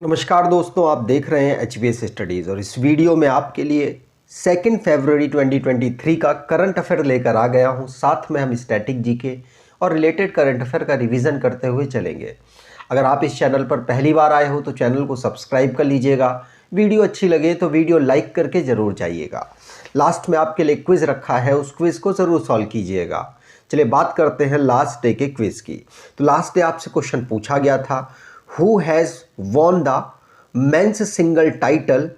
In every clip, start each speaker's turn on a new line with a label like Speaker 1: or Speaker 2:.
Speaker 1: नमस्कार दोस्तों, आप देख रहे हैं HBS स्टडीज़ और इस वीडियो में आपके लिए 2 फरवरी 2023 का करंट अफेयर लेकर आ गया हूं। साथ में हम स्टैटिक जीके और रिलेटेड करंट अफेयर का रिवीजन करते हुए चलेंगे। अगर आप इस चैनल पर पहली बार आए हो तो चैनल को सब्सक्राइब कर लीजिएगा। वीडियो अच्छी लगे तो वीडियो लाइक करके ज़रूर जाइएगा। लास्ट में आपके लिए क्विज़ रखा है, उस क्विज़ को ज़रूर सॉल्व कीजिएगा। चलिए बात करते हैं लास्ट डे के क्विज़ की। तो लास्ट डे आपसे क्वेश्चन पूछा गया था, Who has won the men's single title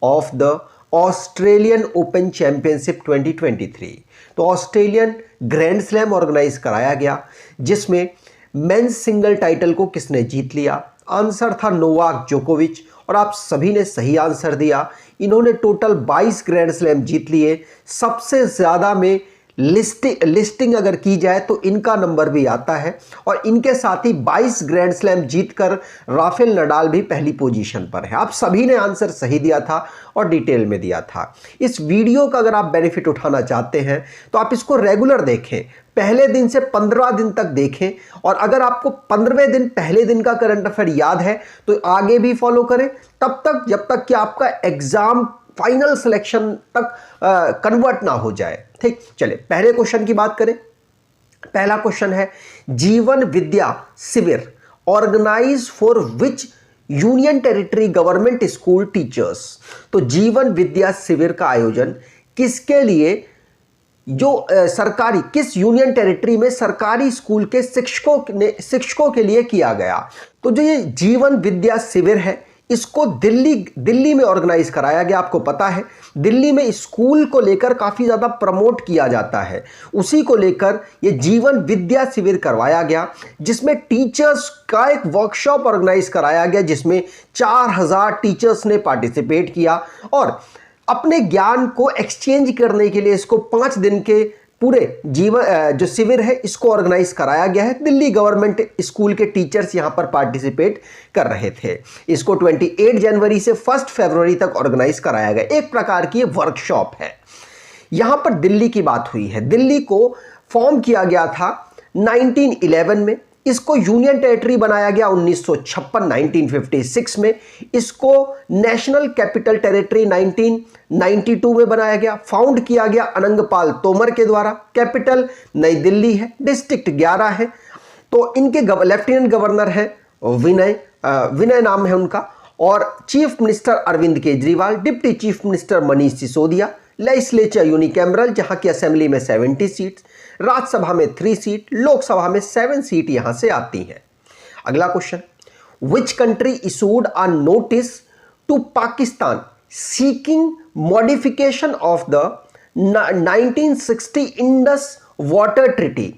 Speaker 1: of the Australian Open Championship 2023? तो ऑस्ट्रेलियन ग्रैंड स्लैम ऑर्गेनाइज कराया गया जिसमें मेंस सिंगल टाइटल को किसने जीत लिया। आंसर था नोवाक जोकोविच और आप सभी ने सही आंसर दिया। इन्होंने टोटल 22 ग्रैंड स्लैम जीत लिए। सबसे ज़्यादा में लिस्टिंग अगर की जाए तो इनका नंबर भी आता है और इनके साथ ही 22 ग्रैंड स्लैम जीतकर राफेल नडाल भी पहली पोजीशन पर है। आप सभी ने आंसर सही दिया था और डिटेल में दिया था। इस वीडियो का अगर आप बेनिफिट उठाना चाहते हैं तो आप इसको रेगुलर देखें, पहले दिन से 15 दिन तक देखें और अगर आपको 15वें दिन पहले दिन का करंट अफेयर याद है तो आगे भी फॉलो करें तब तक जब तक कि आपका एग्जाम फाइनल सिलेक्शन तक कन्वर्ट ना हो जाए। ठीक, चलिए पहले क्वेश्चन की बात करें। पहला क्वेश्चन है, Jeevan Vidya Shivir organise for which union territory government school teachers. तो जीवन विद्या शिविर का आयोजन किसके लिए, जो सरकारी किस यूनियन टेरिटरी में सरकारी स्कूल के शिक्षकों के लिए किया गया। तो जो ये जीवन विद्या शिविर है इसको दिल्ली में ऑर्गेनाइज कराया गया। आपको पता है दिल्ली में स्कूल को लेकर काफ़ी ज़्यादा प्रमोट किया जाता है, उसी को लेकर ये जीवन विद्या शिविर करवाया गया जिसमें टीचर्स का एक वर्कशॉप ऑर्गेनाइज कराया गया जिसमें 4000 टीचर्स ने पार्टिसिपेट किया और अपने ज्ञान को एक्सचेंज करने के लिए इसको 5 दिन के पूरे जीवन जो शिविर है इसको ऑर्गेनाइज कराया गया है। दिल्ली गवर्नमेंट स्कूल के टीचर्स यहां पर पार्टिसिपेट कर रहे थे। इसको 28 जनवरी से 1 फरवरी तक ऑर्गेनाइज कराया गया। एक प्रकार की वर्कशॉप है। यहां पर दिल्ली की बात हुई है। दिल्ली को फॉर्म किया गया था 1911 में। इसको यूनियन टेरिटरी बनाया गया 1956 में। इसको नेशनल कैपिटल टेरिटरी 1992 में बनाया गया। फाउंड किया गया अनंगपाल तोमर के द्वारा। कैपिटल नई दिल्ली है। डिस्ट्रिक्ट 11 है। तो इनके लेफ्टिनेंट गवर्नर है विनय नाम है उनका और chief minister Arvind Kejriwal, deputy chief minister Manish Sisodia. Legislature unicameral जहां की असेंबली में 70 सीट्स, राज्यसभा में 3 सीट, लोकसभा में 7 सीट यहां से आती हैं। अगला question, which country issued a notice to Pakistan seeking modification of the 1960 Indus water treaty.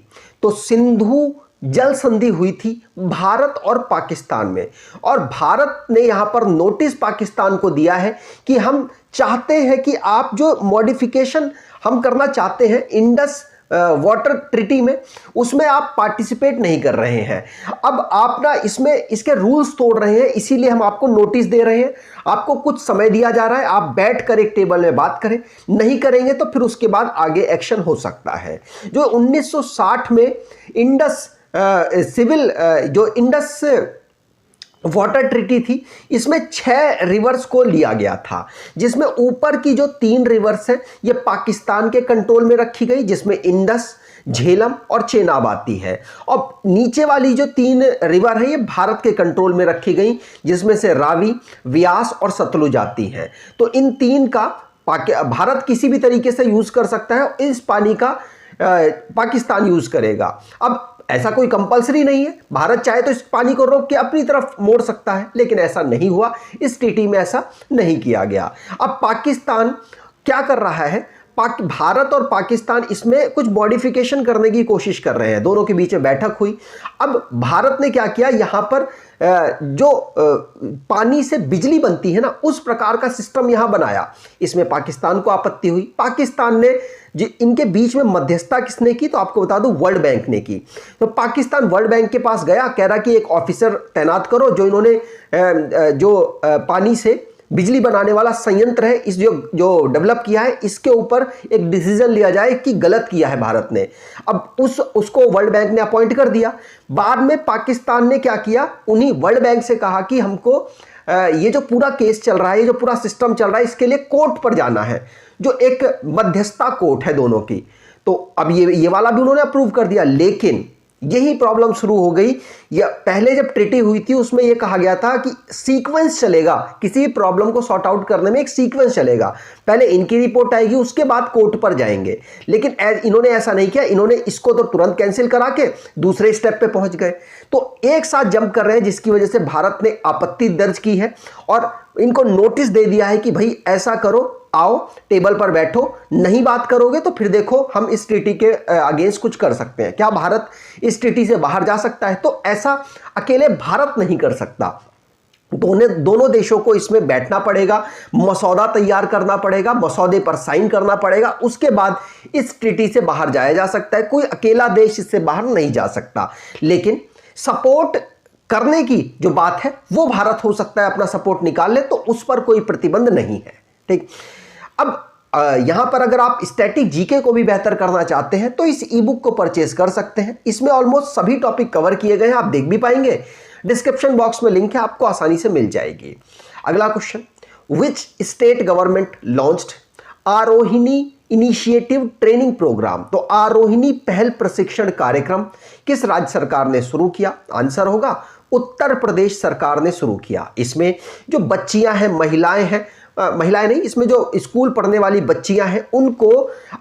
Speaker 1: तो सिंधु जल संधि हुई थी भारत और पाकिस्तान में और भारत ने यहां पर नोटिस पाकिस्तान को दिया है कि हम चाहते हैं कि आप जो मॉडिफिकेशन हम करना चाहते हैं इंडस वाटर ट्रीटी में उसमें आप पार्टिसिपेट नहीं कर रहे हैं। अब आप ना इसमें इसके रूल्स तोड़ रहे हैं, इसीलिए हम आपको नोटिस दे रहे हैं। आपको कुछ समय दिया जा रहा है, आप बैठ कर एक टेबल में बात करें। नहीं करेंगे तो फिर उसके बाद आगे एक्शन हो सकता है। जो 1960 में इंडस जो इंडस वाटर ट्रीटी थी इसमें 6 रिवर्स को लिया गया था जिसमें ऊपर की जो 3 रिवर्स हैं ये पाकिस्तान के कंट्रोल में रखी गई जिसमें इंडस, झेलम और चेनाब आती है और नीचे वाली जो 3 रिवर है ये भारत के कंट्रोल में रखी गई जिसमें से रावी, व्यास और सतलुज आती हैं। तो इन 3 का भारत किसी भी तरीके से यूज कर सकता है, इस पानी का पाकिस्तान यूज करेगा। अब ऐसा कोई कंपलसरी नहीं है, भारत चाहे तो इस पानी को रोक के अपनी तरफ मोड़ सकता है, लेकिन ऐसा नहीं हुआ। इस ट्रीटी में ऐसा नहीं किया गया। अब पाकिस्तान क्या कर रहा है, भारत और पाकिस्तान इसमें कुछ मॉडिफिकेशन करने की कोशिश कर रहे हैं। दोनों के बीच में बैठक हुई। अब भारत ने क्या किया, यहां पर जो पानी से बिजली बनती है ना उस प्रकार का सिस्टम यहां बनाया। इसमें पाकिस्तान को आपत्ति हुई। पाकिस्तान ने इनके बीच में मध्यस्थता किसने की, तो आपको बता दूं वर्ल्ड बैंक ने की। तो पाकिस्तान वर्ल्ड बैंक के पास गया, कह रहा कि एक ऑफिसर तैनात करो जो इन्होंने पानी से बिजली बनाने वाला संयंत्र है इस जो डेवलप किया है इसके ऊपर एक डिसीजन लिया जाए कि गलत किया है भारत ने। अब उसको वर्ल्ड बैंक ने अपॉइंट कर दिया। बाद में पाकिस्तान ने क्या किया, उन्हीं वर्ल्ड बैंक से कहा कि हमको ये जो पूरा केस चल रहा है, ये जो पूरा सिस्टम चल रहा है, इसके लिए कोर्ट पर जाना है, जो एक मध्यस्थता कोर्ट है दोनों की। तो अब ये वाला भी उन्होंने अप्रूव कर दिया, लेकिन यही प्रॉब्लम शुरू हो गई। या पहले जब ट्रीटी हुई थी उसमें यह कहा गया था कि सीक्वेंस चलेगा, किसी प्रॉब्लम को सॉर्ट आउट करने में एक सीक्वेंस चलेगा, पहले इनकी रिपोर्ट आएगी, उसके बाद कोर्ट पर जाएंगे। लेकिन इन्होंने ऐसा नहीं किया, इन्होंने इसको तो तुरंत कैंसिल करा के दूसरे स्टेप पे पहुंच गए। तो एक साथ जंप कर रहे हैं, जिसकी वजह से भारत ने आपत्ति दर्ज की है और इनको नोटिस दे दिया है कि भाई ऐसा करो, आओ टेबल पर बैठो, नहीं बात करोगे तो फिर देखो हम इस ट्रीटी के अगेंस्ट कुछ कर सकते हैं। क्या भारत इस ट्रीटी से बाहर जा सकता है? तो ऐसा अकेले भारत नहीं कर सकता, दोनों देशों को इसमें बैठना पड़ेगा, मसौदा तैयार करना पड़ेगा, मसौदे पर साइन करना पड़ेगा, उसके बाद इस ट्रीटी से बाहर जाया जा सकता है। कोई अकेला देश इससे बाहर नहीं जा सकता। लेकिन सपोर्ट करने की जो बात है वो भारत हो सकता है अपना सपोर्ट निकाल ले, तो उस पर कोई प्रतिबंध नहीं है। ठीक, अब यहां पर अगर आप स्टैटिक जीके को भी बेहतर करना चाहते हैं तो इस ई बुक को परचेज कर सकते हैं। इसमें ऑलमोस्ट सभी टॉपिक कवर किए गए हैं, आप देख भी पाएंगे, डिस्क्रिप्शन बॉक्स में लिंक है, आपको आसानी से मिल जाएगी। अगला question, which state government launched Arohini initiative training programme? तो आरोहिणी पहल प्रशिक्षण कार्यक्रम किस राज्य सरकार ने शुरू किया? आंसर होगा उत्तर प्रदेश सरकार ने शुरू किया। इसमें जो बच्चियां हैं, महिलाएं हैं, महिलाएं नहीं, इसमें जो स्कूल पढ़ने वाली बच्चियां हैं, उनको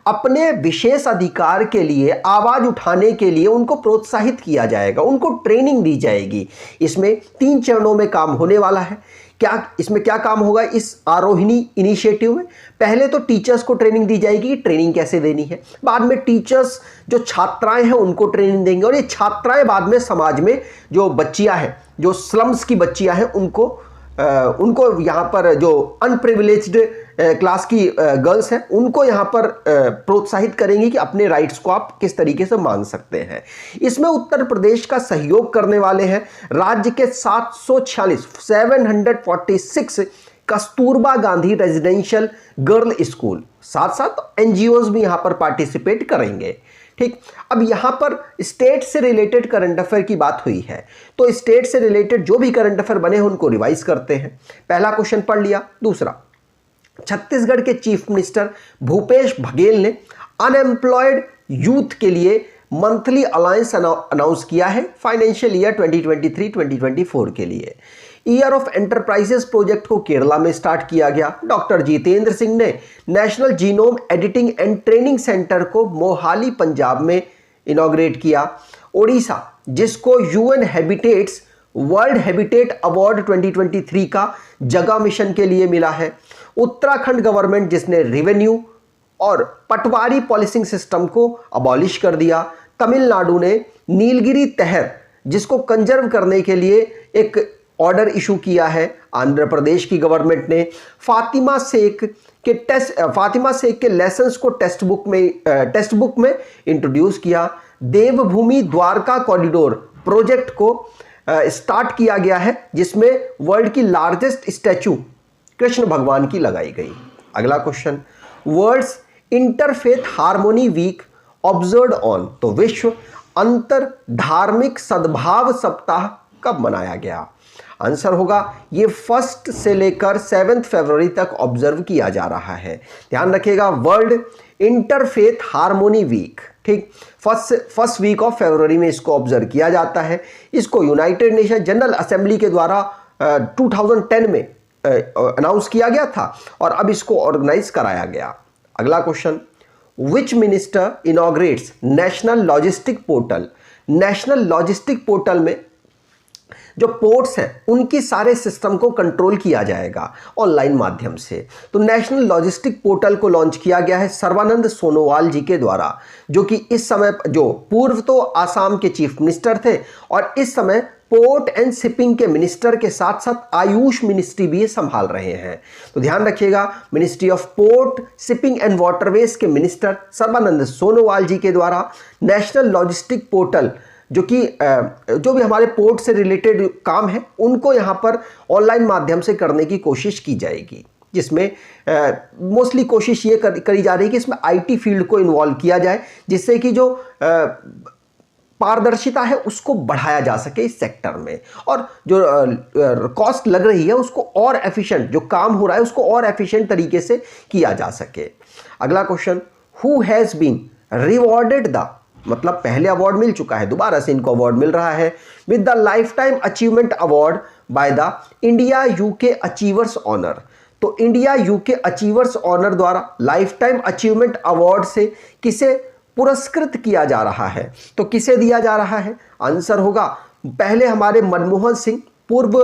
Speaker 1: अपने विशेष अधिकार के लिए आवाज उठाने के लिए उनको प्रोत्साहित किया जाएगा, उनको ट्रेनिंग दी जाएगी। इसमें 3 चरणों में काम होने वाला है। इसमें क्या काम होगा इस आरोहिणी इनिशिएटिव में? पहले तो टीचर्स को ट्रेनिंग दी जाएगी, ट्रेनिंग कैसे देनी है। बाद में टीचर्स जो छात्राएं हैं उनको ट्रेनिंग देंगे, और ये छात्राएं बाद में समाज में जो बच्चियां हैं, जो स्लम्स की बच्चियां हैं, उनको यहाँ पर जो अनप्रिविलेज्ड क्लास की गर्ल्स हैं, उनको यहाँ पर प्रोत्साहित करेंगी कि अपने राइट्स को आप किस तरीके से मांग सकते हैं। इसमें उत्तर प्रदेश का सहयोग करने वाले हैं राज्य के 746 Kasturba Gandhi residential girl school, साथ साथ एनजीओज भी यहाँ पर पार्टिसिपेट करेंगे। ठीक, अब यहां पर स्टेट से रिलेटेड करंट अफेयर की बात हुई है, तो स्टेट से रिलेटेड जो भी करंट अफेयर बने हैं उनको रिवाइज करते हैं। पहला क्वेश्चन पढ़ लिया। दूसरा, छत्तीसगढ़ के चीफ मिनिस्टर भूपेश बघेल ने अनएम्प्लॉयड यूथ के लिए मंथली अलायंस अनाउंस किया है फाइनेंशियल ईयर 2023-2024 के लिए। ईयर ऑफ एंटरप्राइजेस प्रोजेक्ट को केरला में स्टार्ट किया गया। डॉक्टर जितेंद्र सिंह ने national genome editing and training centre को मोहाली पंजाब में इनॉग्रेट किया। ओडिशा, जिसको UN habitats world habitat award 2023 का जगह मिशन के लिए मिला है। उत्तराखंड गवर्नमेंट, जिसने रेवेन्यू और पटवारी पॉलिसिंग सिस्टम को अबॉलिश कर दिया। तमिलनाडु ने नीलगिरी तहर, जिसको कंजर्व करने के लिए एक ऑर्डर इशू किया है। आंध्र प्रदेश की गवर्नमेंट ने फातिमा शेख के लेसन्स को टेक्स्ट बुक में इंट्रोड्यूस किया। देवभूमि द्वारका कॉरिडोर प्रोजेक्ट को स्टार्ट किया गया है, जिसमें वर्ल्ड की लार्जेस्ट स्टैचू कृष्ण भगवान की लगाई गई। अगला question, world's interfaith harmony week observed on? तो विश्व अंतर धार्मिक सद्भाव सप्ताह कब मनाया गया? आंसर होगा ये 1 से लेकर 7 फरवरी तक ऑब्जर्व किया जा रहा है। ध्यान रखिएगा, वर्ल्ड इंटरफेथ हार्मोनी वीक, ठीक, फर्स्ट वीक ऑफ फरवरी में इसको ऑब्जर्व किया जाता है। इसको यूनाइटेड नेशन जनरल असेंबली के द्वारा 2010 में अनाउंस किया गया था और अब इसको ऑर्गेनाइज कराया गया। अगला question, which minister inaugurates national logistic portal? National logistic portal में जो पोर्ट्स हैं उनकी सारे सिस्टम को कंट्रोल किया जाएगा ऑनलाइन माध्यम से। तो नेशनल लॉजिस्टिक पोर्टल को लॉन्च किया गया है सर्बानंद सोनोवाल जी के द्वारा, जो कि इस समय जो पूर्व तो आसाम के चीफ मिनिस्टर थे और इस समय पोर्ट एंड शिपिंग के मिनिस्टर के साथ साथ आयुष मिनिस्ट्री भी संभाल रहे हैं। तो ध्यान रखिएगा, ministry of port shipping and waterways के मिनिस्टर सर्बानंद सोनोवाल जी के द्वारा नेशनल लॉजिस्टिक पोर्टल, जो भी हमारे पोर्ट से रिलेटेड काम है उनको यहाँ पर ऑनलाइन माध्यम से करने की कोशिश की जाएगी, जिसमें मोस्टली कोशिश ये करी जा रही है कि इसमें आईटी फील्ड को इन्वॉल्व किया जाए, जिससे कि जो पारदर्शिता है उसको बढ़ाया जा सके इस सेक्टर में, और जो कॉस्ट लग रही है उसको और एफिशिएंट, जो काम हो रहा है उसको और एफिशिएंट तरीके से किया जा सके। अगला question, who has been rewarded the, मतलब पहले अवार्ड मिल चुका है, दोबारा से इनको अवार्ड मिल रहा है, with the life time achievement award by the India UK achievers honour. तो इंडिया यूके अचीवर्स ऑनर द्वारा लाइफ टाइम अचीवमेंट अवार्ड से किसे पुरस्कृत किया जा रहा है? तो किसे दिया जा रहा है? आंसर होगा पहले हमारे मनमोहन सिंह, पूर्व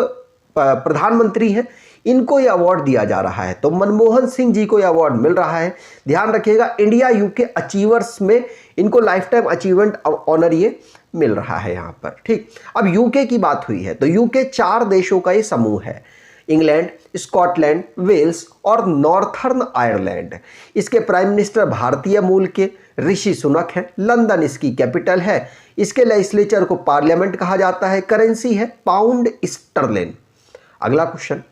Speaker 1: प्रधानमंत्री हैं, इनको ये अवार्ड दिया जा रहा है। तो मनमोहन सिंह जी को ये अवार्ड मिल रहा है। ध्यान रखिएगा, इंडिया यूके अचीवर्स में इनको लाइफ टाइम अचीवमेंट ऑनर ये मिल रहा है यहाँ पर। ठीक, अब यूके की बात हुई है तो यूके 4 देशों का ये समूह है, इंग्लैंड, स्कॉटलैंड, वेल्स और नॉर्थर्न आयरलैंड। इसके प्राइम मिनिस्टर भारतीय मूल के ऋषि सुनक है, लंदन इसकी कैपिटल है, इसके लेजिस्लेचर को पार्लियामेंट कहा जाता है, करेंसी है पाउंड स्टर्लिन। अगला question,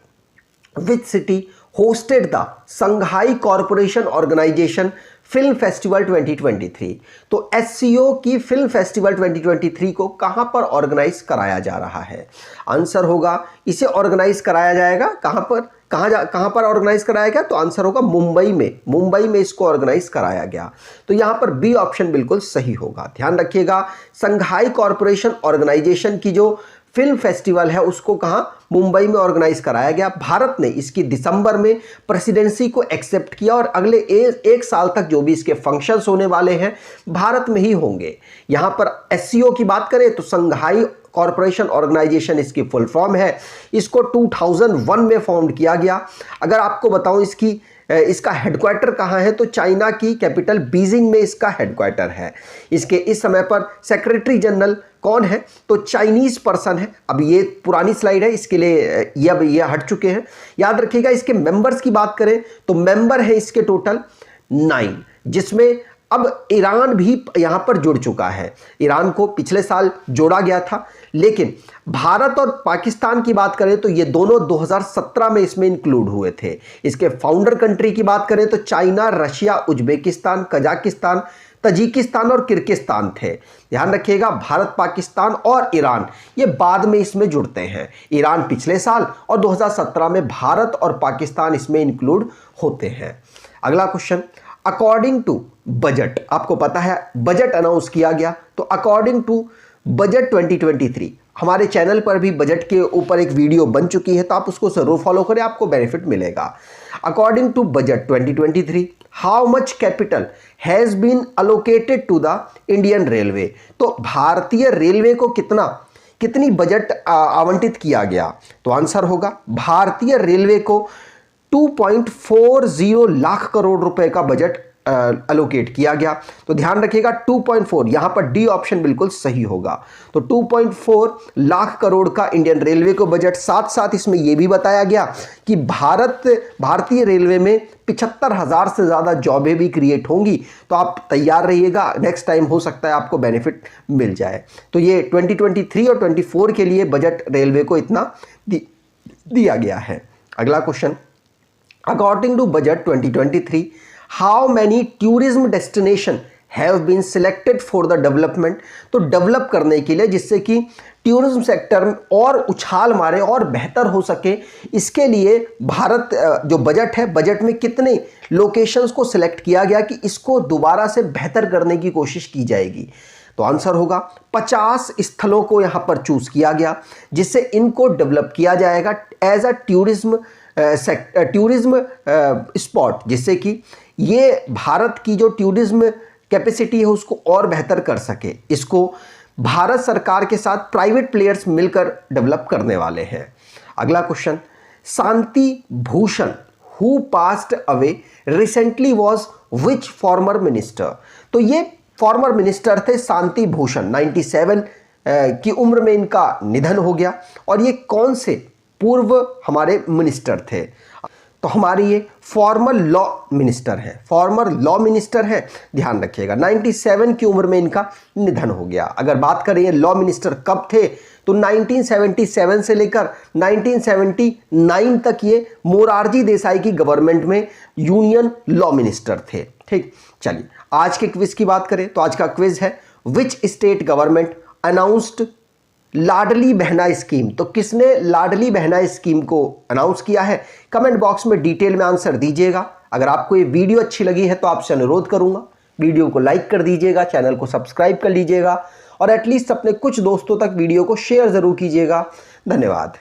Speaker 1: which city hosted the Shanghai corporation organisation film festival 2023? तो एससीओ की फिल्म फेस्टिवल 2023 को कहां पर ऑर्गेनाइज कराया जा रहा है? आंसर होगा इसे ऑर्गेनाइज कराया जाएगा कहां पर, कहां पर ऑर्गेनाइज कराया गया? तो आंसर होगा मुंबई में, मुंबई में इसको ऑर्गेनाइज कराया गया। तो यहां पर बी ऑप्शन बिल्कुल सही होगा। ध्यान रखिएगा, संघाई कॉरपोरेशन ऑर्गेनाइजेशन की जो फिल्म फेस्टिवल है उसको कहां, मुंबई में ऑर्गेनाइज कराया गया। भारत ने इसकी दिसंबर में प्रेसिडेंसी को एक्सेप्ट किया और अगले एक साल तक जो भी इसके फंक्शंस होने वाले हैं भारत में ही होंगे। यहां पर एससीओ की बात करें तो संघाई कॉरपोरेशन ऑर्गेनाइजेशन इसकी फुल फॉर्म है। इसको 2001 में फाउंड किया गया। अगर आपको बताऊं इसका हेडक्वार्टर कहाँ है, तो चाइना की कैपिटल बीजिंग में इसका हेडक्वार्टर है। इसके इस समय पर सेक्रेटरी जनरल कौन है? तो चाइनीज पर्सन है। अब ये पुरानी स्लाइड है, इसके लिए ये हट चुके हैं। याद रखिएगा, इसके मेंबर्स की बात करें तो मेंबर है इसके टोटल 9, जिसमें अब ईरान भी यहां पर जुड़ चुका है। ईरान को पिछले साल जोड़ा गया था, लेकिन भारत और पाकिस्तान की बात करें तो ये दोनों 2017 में इसमें इंक्लूड हुए थे। इसके फाउंडर कंट्री की बात करें तो China, Russia, Uzbekistan, Kazakhstan, Tajikistan और किर्गिस्तान थे। ध्यान रखिएगा, भारत, पाकिस्तान और ईरान ये बाद में इसमें जुड़ते हैं। ईरान पिछले साल और 2017 में भारत और पाकिस्तान इसमें इंक्लूड होते हैं। अगला क्वेश्चन, अकॉर्डिंग टू बजट, आपको पता है बजट अनाउंस किया गया, तो अकॉर्डिंग टू बजट 2023 हमारे चैनल पर भी बजट के ऊपर एक वीडियो बन चुकी है, तो आप उसको जरूर फॉलो करें, आपको बेनिफिट मिलेगा। According to budget 2023 how much capital has been allocated to the Indian railway? तो भारतीय रेलवे को कितनी बजट आवंटित किया गया? तो आंसर होगा भारतीय रेलवे को 2.40 लाख करोड़ रुपए का बजट अलोकेट किया गया। तो ध्यान रखिएगा 2.4, यहां पर डी ऑप्शन बिल्कुल सही होगा। तो 2.4 लाख करोड़ का इंडियन रेलवे को बजट। साथ साथ इसमें यह भी बताया गया कि भारतीय रेलवे में 75,000 से ज्यादा जॉबें भी क्रिएट होंगी। तो आप तैयार रहिएगा, नेक्स्ट टाइम हो सकता है आपको बेनिफिट मिल जाए। तो ये 2023 और 24 के लिए बजट रेलवे को इतना दिया गया है। अगला question, according to budget 2023 how many tourism destination have been selected for the development? तो डेवलप करने के लिए, जिससे कि टूरिज्म सेक्टर और उछाल मारे और बेहतर हो सके, इसके लिए भारत जो बजट है, बजट में कितने लोकेशंस को सिलेक्ट किया गया कि इसको दोबारा से बेहतर करने की कोशिश की जाएगी? तो आंसर होगा 50 स्थलों को यहां पर चूज किया गया, जिससे इनको डेवलप किया जाएगा एज अ टूरिज्म स्पॉट, जिससे कि ये भारत की जो टूरिज्म कैपेसिटी है उसको और बेहतर कर सके। इसको भारत सरकार के साथ प्राइवेट प्लेयर्स मिलकर डेवलप करने वाले हैं। अगला question, Shanti Bhushan who passed away recently was which former minister? तो ये फॉर्मर मिनिस्टर थे शांति भूषण, 97 की उम्र में इनका निधन हो गया। और ये कौन से पूर्व हमारे मिनिस्टर थे? तो हमारी ये फॉर्मर लॉ मिनिस्टर है, फॉर्मर लॉ मिनिस्टर है। ध्यान रखिएगा 97 की उम्र में इनका निधन हो गया। अगर बात करें ये लॉ मिनिस्टर कब थे, तो 1977 से लेकर 1979 तक ये मोरारजी देसाई की गवर्नमेंट में यूनियन लॉ मिनिस्टर थे। ठीक, चलिए आज के क्विज की बात करें तो आज का क्विज है विच state government announced Ladli Behna scheme? तो किसने लाडली बहना स्कीम को अनाउंस किया है? कमेंट बॉक्स में डिटेल में आंसर दीजिएगा। अगर आपको ये वीडियो अच्छी लगी है तो आपसे अनुरोध करूंगा वीडियो को लाइक कर दीजिएगा, चैनल को सब्सक्राइब कर लीजिएगा और एटलीस्ट अपने कुछ दोस्तों तक वीडियो को शेयर जरूर कीजिएगा। धन्यवाद।